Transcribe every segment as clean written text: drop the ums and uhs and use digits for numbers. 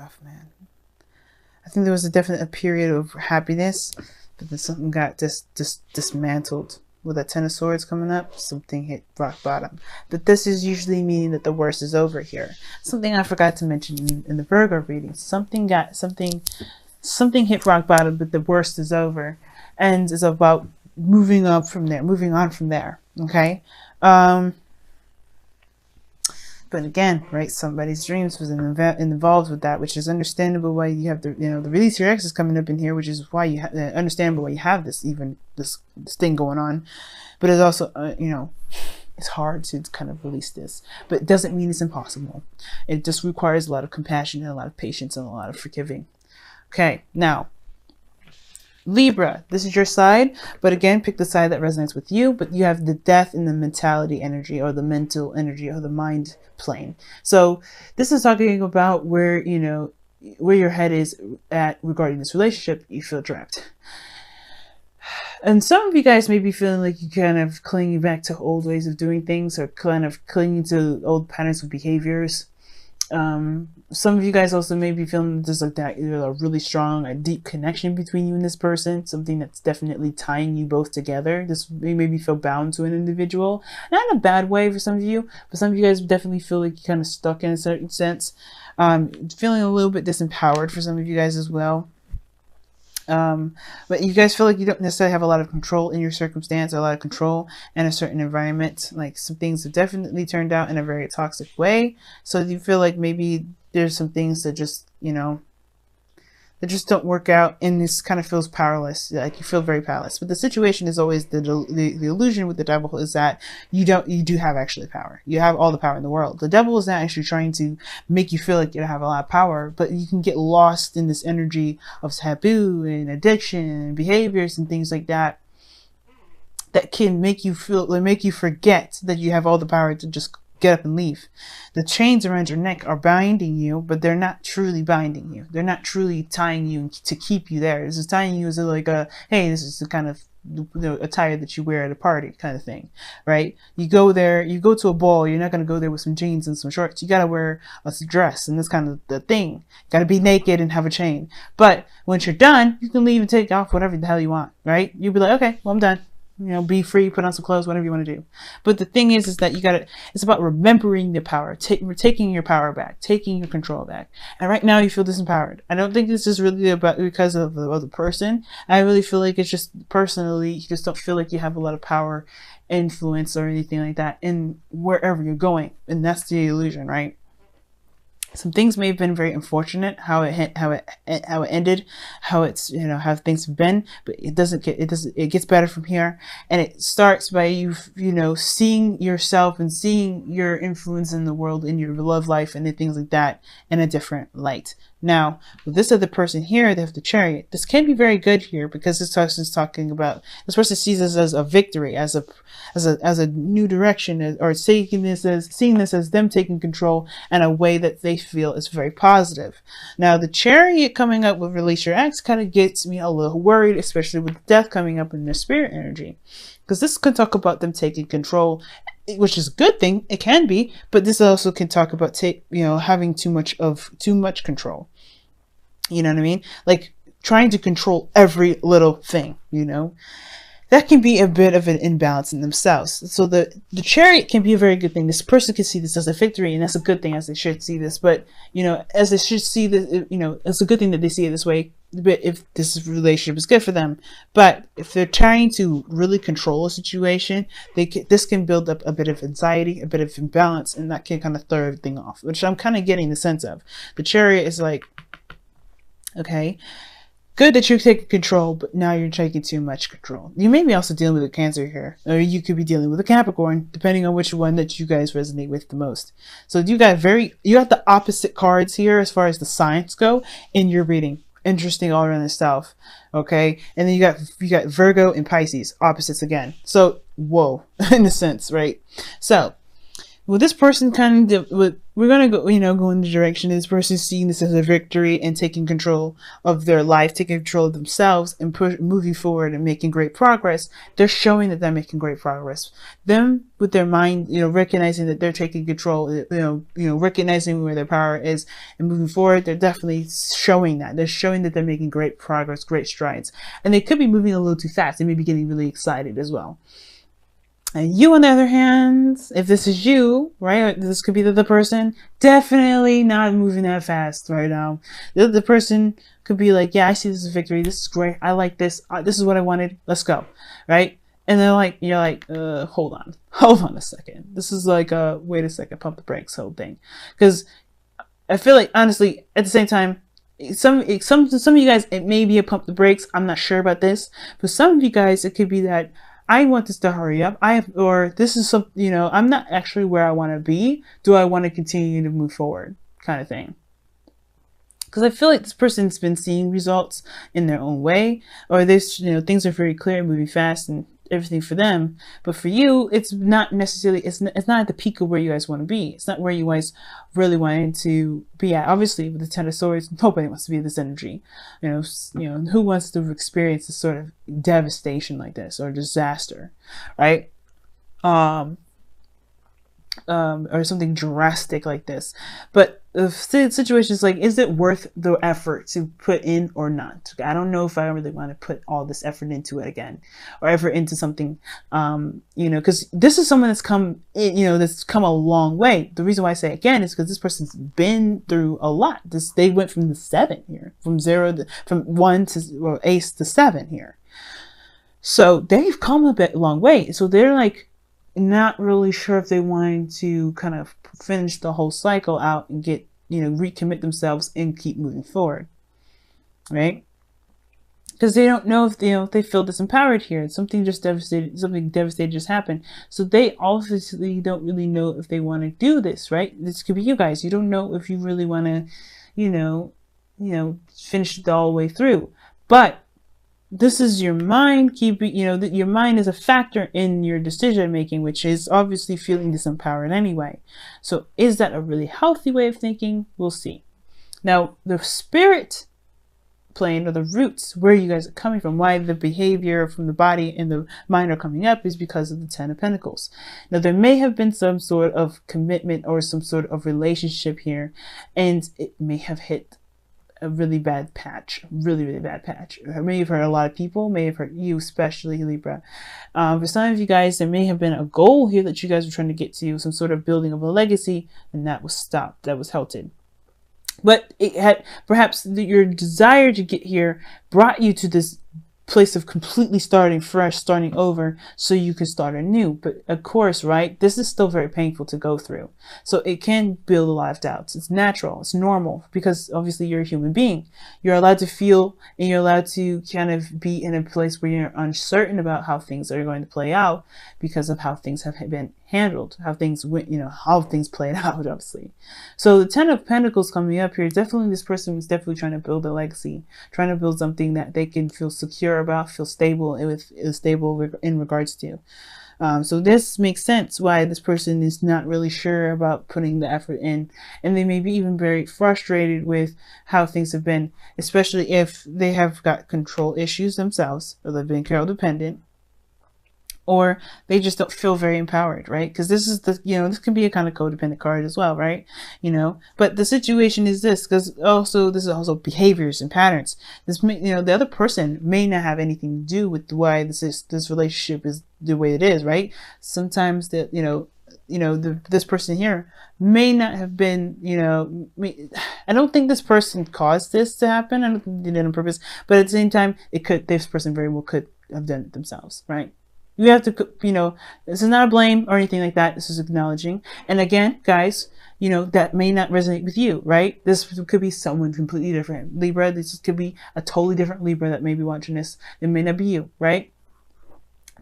rough, man. I think there was a period of happiness, but then something got dismantled. With that Ten of Swords coming up, something hit rock bottom. But this is usually meaning that the worst is over here. Something I forgot to mention in the Virgo reading. Something hit rock bottom, but the worst is over. And it's about moving on from there. Okay? But again, right, somebody's dreams was involved with that, which is understandable why you have the release your ex is coming up in here, which is why you understandable why you have this thing going on. But it's also it's hard to kind of release this, but it doesn't mean it's impossible. It just requires a lot of compassion and a lot of patience and a lot of forgiving. Okay, now Libra, this is your side, but again, pick the side that resonates with you. But you have the death in the mentality energy, or the mental energy, or the mind plane. So this is talking about where your head is at regarding this relationship. You feel trapped, and some of you guys may be feeling like you kind of clinging back to old ways of doing things, or kind of clinging to old patterns of behaviors. Some of you guys also may be feeling there's like that, a really strong, a deep connection between you and this person, something that's definitely tying you both together. This may maybe feel bound to an individual, not in a bad way for some of you, but some of you guys definitely feel like you're kind of stuck in a certain sense, feeling a little bit disempowered for some of you guys as well. But you guys feel like you don't necessarily have a lot of control in your circumstance, or a lot of control in a certain environment. Like some things have definitely turned out in a very toxic way. So you feel like maybe there's some things that just, that just don't work out, and this kind of feels powerless. Like you feel very powerless. But the situation is always the illusion with the devil is that you do have actually power. You have all the power in the world. The devil is not actually trying to make you feel like you have a lot of power, but you can get lost in this energy of taboo and addiction and behaviors and things like that can make you forget that you have all the power to just get up and leave. The chains around your neck are binding you, but they're not truly binding you. They're not truly tying you to keep you there. This is tying you as like hey, this is the kind of attire that you wear at a party kind of thing, right? You go to a ball, you're not going to go there with some jeans and some shorts. You got to wear a dress, and that's kind of the thing. Got to be naked and have a chain. But once you're done, you can leave and take off whatever the hell you want, right? You'll be like, okay, well, I'm done. Be free, put on some clothes, whatever you want to do. But the thing is that it's about remembering the power, taking your power back, taking your control back. And right now you feel disempowered. I don't think this is really because of the other person. I really feel like it's just personally, you just don't feel like you have a lot of power, influence, or anything like that in wherever you're going. And that's the illusion, right? Some things may have been very unfortunate, how it ended, how things have been, but it gets better from here. And it starts by you seeing yourself and seeing your influence in the world, in your love life and things like that in a different light. Now, with this other person here, they have the Chariot. This can be very good here, because this person is talking about, this person sees this as a victory, as a new direction, or seeing this as them taking control in a way that they feel is very positive. Now, the Chariot coming up with release your ex kind of gets me a little worried, especially with death coming up in their spirit energy, because this can talk about them taking control, which is a good thing. It can be, but this also can talk about having too much control. You know what I mean? Like trying to control every little thing. That can be a bit of an imbalance in themselves. So the Chariot can be a very good thing. This person can see this as a victory, and that's a good thing, as they should see this. But as they should see this, it's a good thing that they see it this way. But if this relationship is good for them, but if they're trying to really control a situation, this can build up a bit of anxiety, a bit of imbalance, and that can kind of throw everything off, which I'm kind of getting the sense of. The Chariot is like, okay, good that you're taking control, but now you're taking too much control. You may be also dealing with a Cancer here, or you could be dealing with a Capricorn, depending on which one that you guys resonate with the most. So you got the opposite cards here as far as the signs go in your reading. Interesting all around itself. Okay, and then you got Virgo and Pisces, opposites again. So whoa, in a sense, right? So well, this person kind of, we're going to go, go in the direction of this person seeing this as a victory and taking control of their life, taking control of themselves and moving forward and making great progress. They're showing that they're making great progress. Them with their mind, recognizing that they're taking control, recognizing where their power is and moving forward. They're definitely showing that. They're showing that they're making great progress, great strides. And they could be moving a little too fast. They may be getting really excited as well. And you, on the other hand, if this is you, right, this could be the person, definitely not moving that fast right now. The person could be like, yeah, I see this as a victory. This is great. I like this. This is what I wanted. Let's go. Right. And then you're like, hold on a second. This is like, wait a second, pump the brakes whole thing. Because I feel like, honestly, at the same time, some of you guys, it may be a pump the brakes. I'm not sure about this. But some of you guys, it could be that I want this to hurry up. Or this is some, I'm not actually where I want to be. Do I want to continue to move forward? Kind of thing. Because I feel like this person's been seeing results in their own way, or this, things are very clear, moving fast and everything for them. But for you, it's not necessarily, it's not at the peak of where you guys want to be. It's not where you guys really wanted to be at. Obviously, with the Ten of Swords, nobody wants to be in this energy. Who wants to experience this sort of devastation like this or disaster, right? Or something drastic like this. But the situation is like, is it worth the effort to put in or not? I don't know if I really want to put all this effort into it again, or effort into something, because this is someone that's come, that's come a long way. The reason why I say again is because this person's been through a lot. They went from the 7 here, from 1 to ace to 7 here. So they've come a long way. So they're like, not really sure if they wanted to kind of finish the whole cycle out and get, recommit themselves and keep moving forward, right? Because they don't know if they feel disempowered here. Something devastating just happened. So they obviously don't really know if they want to do this, right? This could be you guys. You don't know if you really want to, finish it all the way through. But this is your mind your mind is a factor in your decision making, which is obviously feeling disempowered anyway. So is that a really healthy way of thinking? We'll see. Now, the spirit plane, or the roots where you guys are coming from, why the behavior from the body and the mind are coming up, is because of the 10 of Pentacles. Now, there may have been some sort of commitment or some sort of relationship here, and it may have hit a really bad patch, really bad patch. It may have hurt a lot of people, may have hurt you, especially Libra. For some of you guys, there may have been a goal here that you guys were trying to get to, some sort of building of a legacy, and that was stopped, that was halted. But it had, perhaps your desire to get here brought you to this place of completely starting fresh, starting over, so you could start anew. But of course, right, this is still very painful to go through. So it can build a lot of doubts. It's natural, it's normal, because obviously you're a human being. You're allowed to feel, and you're allowed to kind of be in a place where you're uncertain about how things are going to play out because of how things have been handled, how things went, how things played out, obviously. So the 10 of Pentacles coming up here, definitely this person was definitely trying to build a legacy, trying to build something that they can feel secure about, feel stable in regards to. So this makes sense why this person is not really sure about putting the effort in, and they may be even very frustrated with how things have been, especially if they have got control issues themselves, or they've been codependent, or they just don't feel very empowered, right? Because this is this can be a kind of codependent card as well, right? But the situation is this, because this is also behaviors and patterns. This may, the other person may not have anything to do with why this relationship is the way it is, right? Sometimes that this person here may not have been, I don't think this person caused this to happen. I don't think they did it on purpose, but at the same time, this person very well could have done it themselves, right? You have to, this is not a blame or anything like that. This is acknowledging. And again, guys, that may not resonate with you, right? This could be someone completely different. Libra, this could be a totally different Libra that may be watching this. It may not be you, right?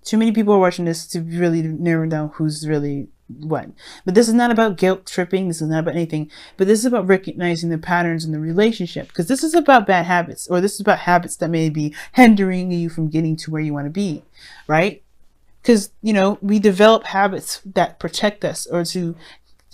Too many people are watching this to really narrow down who's really what. But this is not about guilt tripping. This is not about anything. But this is about recognizing the patterns in the relationship. Because this is about bad habits, or this is about habits that may be hindering you from getting to where you want to be, right? because, you know, we develop habits that protect us, or to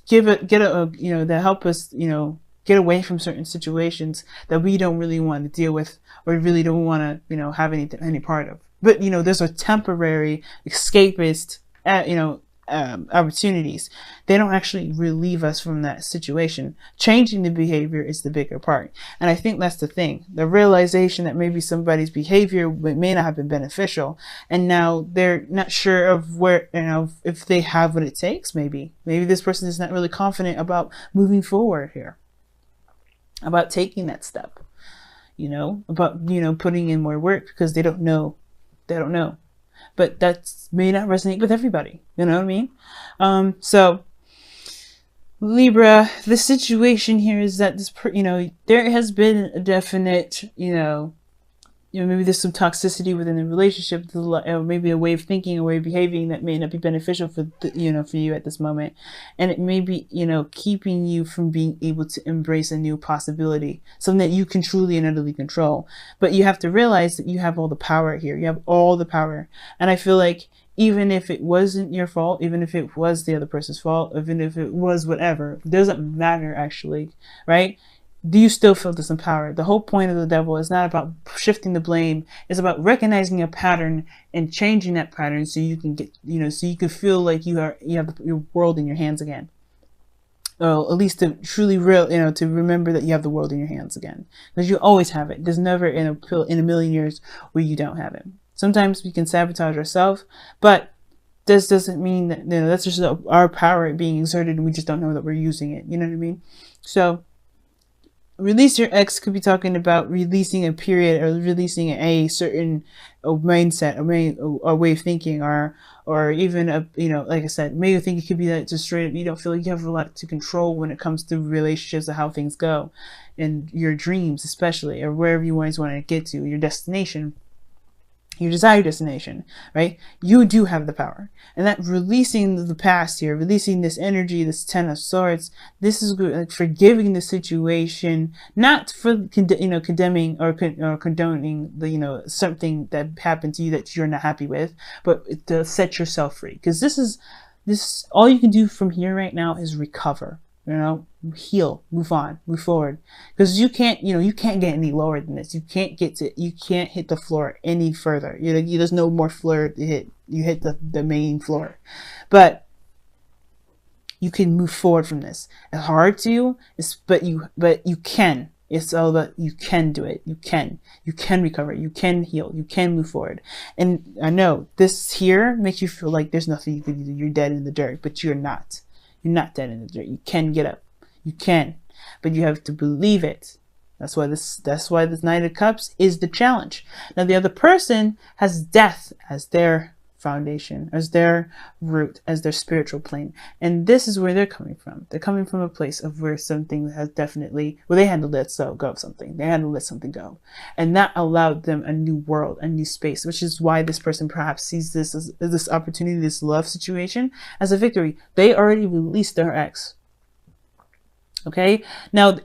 you know, that help us, you know, get away from certain situations that we don't really want to deal with, or really don't want to, you know, have any part of. But, you know, those are temporary escapist, you know, opportunities. They don't actually relieve us from that situation. Changing the behavior is the bigger part. And I think that's the thing. The realization that maybe somebody's behavior may not have been beneficial, and now they're not sure of where, you know, if they have what it takes. Maybe this person is not really confident about moving forward here, about taking that step, you know, about, you know, putting in more work, because they don't know. But that may not resonate with everybody. You know what I mean? So Libra, the situation here is that you know, there has been a definite, you know, maybe there's some toxicity within the relationship, or maybe a way of thinking, a way of behaving that may not be beneficial for you know, for you at this moment, and it may be, you know, keeping you from being able to embrace a new possibility, something that you can truly and utterly control. But you have to realize that you have all the power here. You have all the power, and I feel like even if it wasn't your fault, even if it was the other person's fault, even if it was whatever, it doesn't matter actually, right? Do you still feel disempowered? The whole point of the devil is not about shifting the blame. It's about recognizing a pattern and changing that pattern, so you can get, you know, so you can feel like you have your world in your hands again. Or at least to truly to remember that you have the world in your hands again, because you always have it. There's never in a million years where you don't have it. Sometimes we can sabotage ourselves, but this doesn't mean that, you know, that's just our power being exerted, and we just don't know that we're using it. You know what I mean? So release your ex could be talking about releasing a period, or releasing a certain mindset, a way of thinking, or even a, you know, like I said, maybe you think it could be that just straight up you don't feel like you have a lot to control when it comes to relationships, or how things go, and your dreams especially, or wherever you always want to get to, your destination, your desired destination, right? You do have the power. And that releasing the past here, releasing this energy, this Ten of Swords, this is good, like forgiving the situation, not for, you know, condemning or condoning the, you know, something that happened to you that you're not happy with, but to set yourself free. Because this all you can do from here right now is recover. You know, heal, move on, move forward, because you can't get any lower than this. You can't hit the floor any further. There's no more floor to hit. You hit the main floor, but you can move forward from this. It's hard to, but you can. It's all about, you can do it. You can recover. You can heal. You can move forward. And I know this here makes you feel like there's nothing you can do. You're dead in the dirt, but you're not. You're not dead in the dirt. You can get up. You can, but you have to believe it. That's why this Knight of Cups is the challenge. Now the other person has death as their foundation, as their root, as their spiritual plane, and this is where they're coming from. They're coming from a place of where something has definitely, where they had to let go of something. They had to let something go, and that allowed them a new world, a new space, which is why this person perhaps sees this as this opportunity, this love situation, as a victory. They already released their ex. Okay, now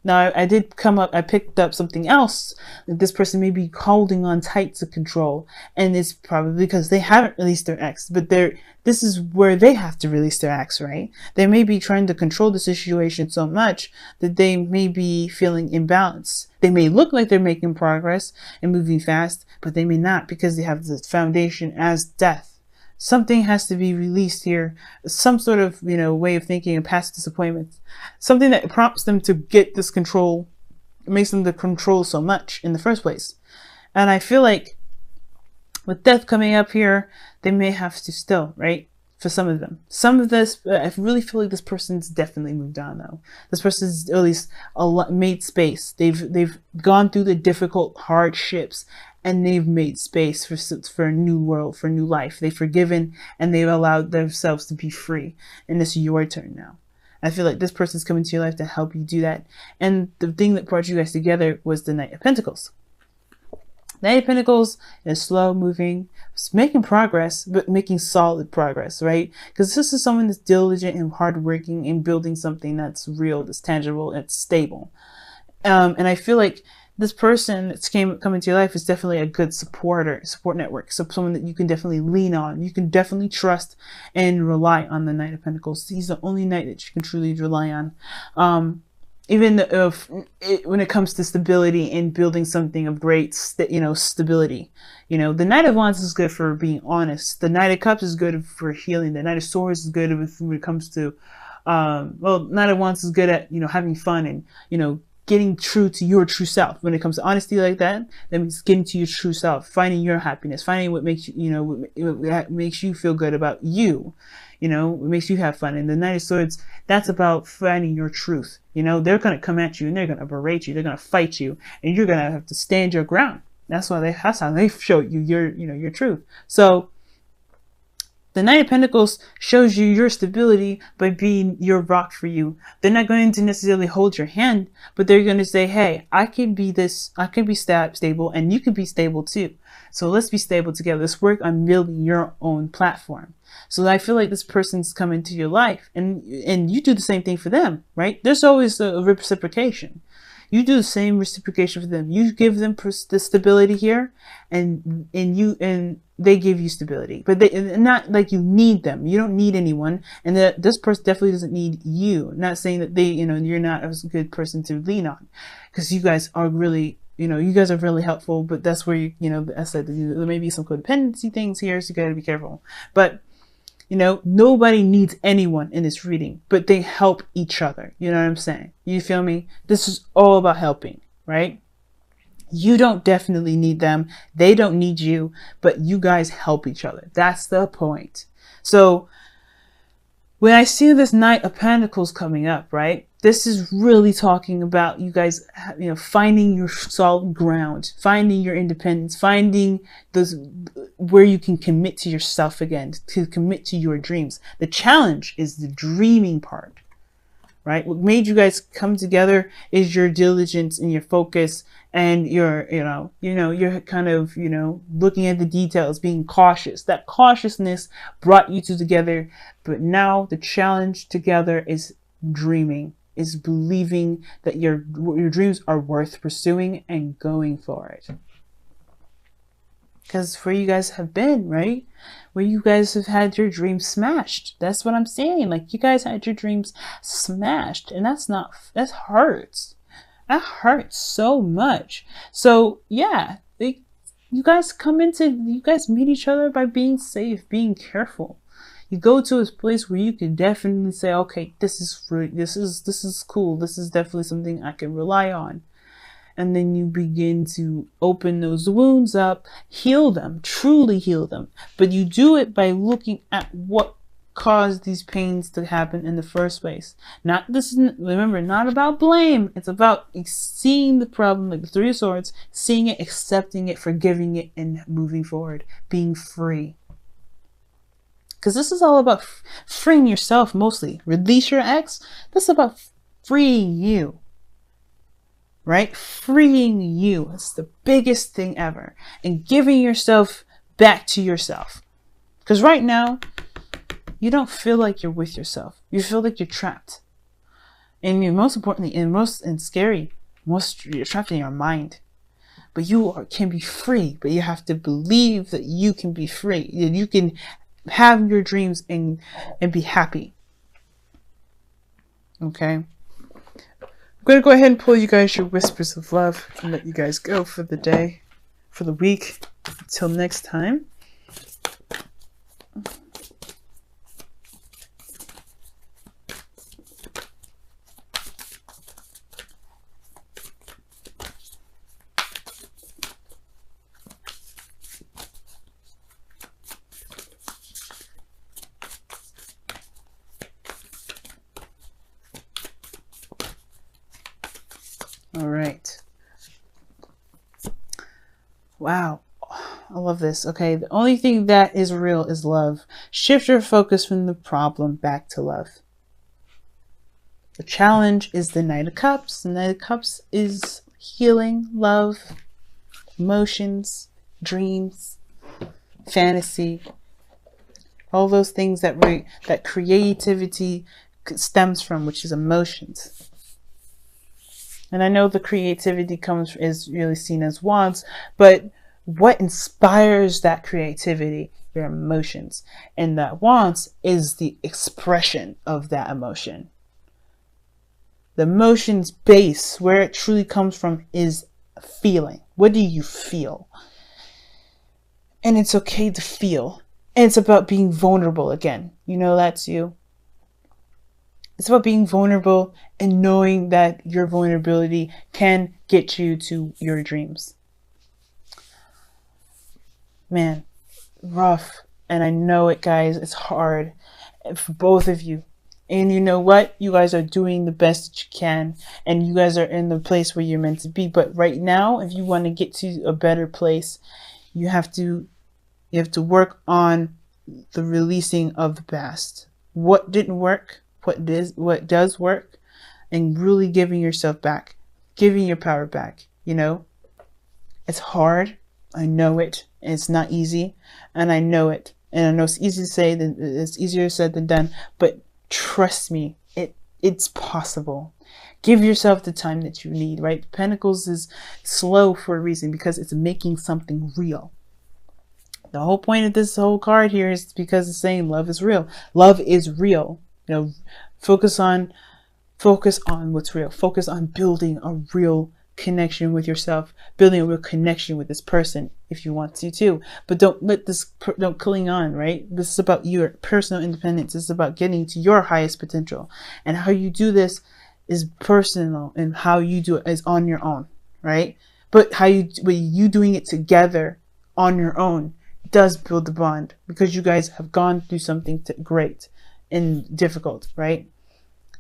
I picked up something else that this person may be holding on tight to control, and it's probably because they haven't released their ex, but this is where they have to release their ex, right? They may be trying to control the situation so much that they may be feeling imbalanced. They may look like they're making progress and moving fast, but they may not, because they have the foundation as death. Something has to be released here, some sort of, you know, way of thinking, and past disappointments, something that prompts them to get this control, makes them to control so much in the first place. And I feel like with death coming up here, they may have to still, right? For some of them, I really feel like this person's definitely moved on though. This person's at least made space. They've gone through the difficult hardships, and they've made space for a new world, for a new life. They've forgiven, and they've allowed themselves to be free. And it's your turn now. I feel like this person's coming to your life to help you do that. And the thing that brought you guys together was the Knight of Pentacles. Knight of Pentacles is slow moving, it's making progress, but making solid progress, right? Because this is someone that's diligent and hardworking and building something that's real, that's tangible, that's stable. And I feel like this person that's coming to your life is definitely a good support network. So someone that you can definitely lean on. You can definitely trust and rely on the Knight of Pentacles. He's the only knight that you can truly rely on. Even if when it comes to stability and building something of great, stability, the Knight of Wands is good for being honest. The Knight of Cups is good for healing. The Knight of Swords is good when it comes to, Knight of Wands is good at, having fun and, getting true to your true self. When it comes to honesty like that means getting to your true self, finding your happiness, finding what makes you, what makes you feel good about you. What makes you have fun. And the Knight of Swords, that's about finding your truth. They're going to come at you and they're going to berate you. They're going to fight you and you're going to have to stand your ground. That's how they show you your truth. So the Knight of Pentacles shows you your stability by being your rock for you. They're not going to necessarily hold your hand, but they're going to say, hey, I can be stable and you can be stable too. So let's be stable together. Let's work on building your own platform. So I feel like this person's come into your life and you do the same thing for them, right? There's always a reciprocation. You do the same reciprocation for them. You give them the stability here and they give you stability, but not like you need them. You don't need anyone. And this person definitely doesn't need you. Not saying that you're not a good person to lean on, because you guys are really, you guys are really helpful, but that's where I said there may be some codependency things here. So you got to be careful, but nobody needs anyone in this reading, but they help each other. You know what I'm saying? You feel me? This is all about helping, right? You don't definitely need them. They don't need you, but you guys help each other. That's the point. So when I see this Knight of Pentacles coming up, right? This is really talking about you guys, finding your solid ground, finding your independence, finding those where you can commit to yourself again, to commit to your dreams. The challenge is the dreaming part, right? What made you guys come together is your diligence and your focus and your, you're kind of, looking at the details, being cautious. That cautiousness brought you two together. But now the challenge together is dreaming, is believing that your dreams are worth pursuing and going for it. Because where you guys have been, right? Where you guys have had your dreams smashed. That's what I'm saying. Like, you guys had your dreams smashed. And that hurts. That hurts so much. So, yeah. You guys meet each other by being safe, being careful. You go to a place where you can definitely say, okay, this is cool. This is definitely something I can rely on. And then you begin to open those wounds up, heal them, truly heal them. But you do it by looking at what caused these pains to happen in the first place. Remember, not about blame. It's about seeing the problem, like the Three of Swords, seeing it, accepting it, forgiving it, and moving forward, being free. Because this is all about freeing yourself mostly. Release your ex. This is about freeing you. Right? Freeing you. It's the biggest thing ever. And giving yourself back to yourself. Because right now, you don't feel like you're with yourself. You feel like you're trapped. And most importantly, you're trapped in your mind. But you can be free. But you have to believe that you can be free. You can have your dreams and be happy. Okay? I'm going to go ahead and pull you guys your whispers of love and let you guys go for the day, for the week. Until next time. All right. Wow. I love this. Okay. The only thing that is real is love. Shift your focus from the problem back to love. The challenge is the Knight of Cups. The Knight of Cups is healing, love, emotions, dreams, fantasy, all those things that creativity stems from, which is emotions. And I know the creativity is really seen as wants, but what inspires that creativity? Your emotions. And that wants is the expression of that emotion. The emotion's base, where it truly comes from, is feeling. What do you feel? And it's okay to feel. And it's about being vulnerable again. You know, that's you. It's about being vulnerable and knowing that your vulnerability can get you to your dreams. Man, rough. And I know it, guys. It's hard for both of you. And you know what? You guys are doing the best that you can. And you guys are in the place where you're meant to be. But right now, if you want to get to a better place, you have to work on the releasing of the past. What didn't work? What does work? And really giving yourself back. Giving your power back. You know? It's hard. I know it. It's not easy. And I know it. And I know it's easy to say than it's easier said than done. But trust me, it's possible. Give yourself the time that you need, right? Pentacles is slow for a reason, because it's making something real. The whole point of this whole card here is because it's saying love is real. Love is real. You know, focus on what's real. Focus on building a real connection with yourself, building a real connection with this person if you want to too. But don't cling on, right? This is about your personal independence. This is about getting to your highest potential. And how you do this is personal, and how you do it is on your own, right? But you doing it together on your own does build the bond, because you guys have gone through something great and difficult, right?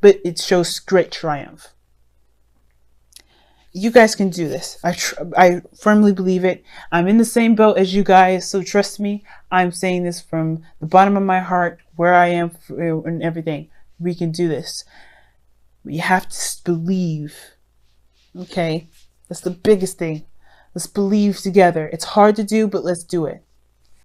But it shows great triumph. You guys can do this. I firmly believe it. I'm in the same boat as you guys, so trust me. I'm saying this from the bottom of my heart, where I am and everything. We can do this. You have to believe. Okay? That's the biggest thing. Let's believe together. It's hard to do, but let's do it.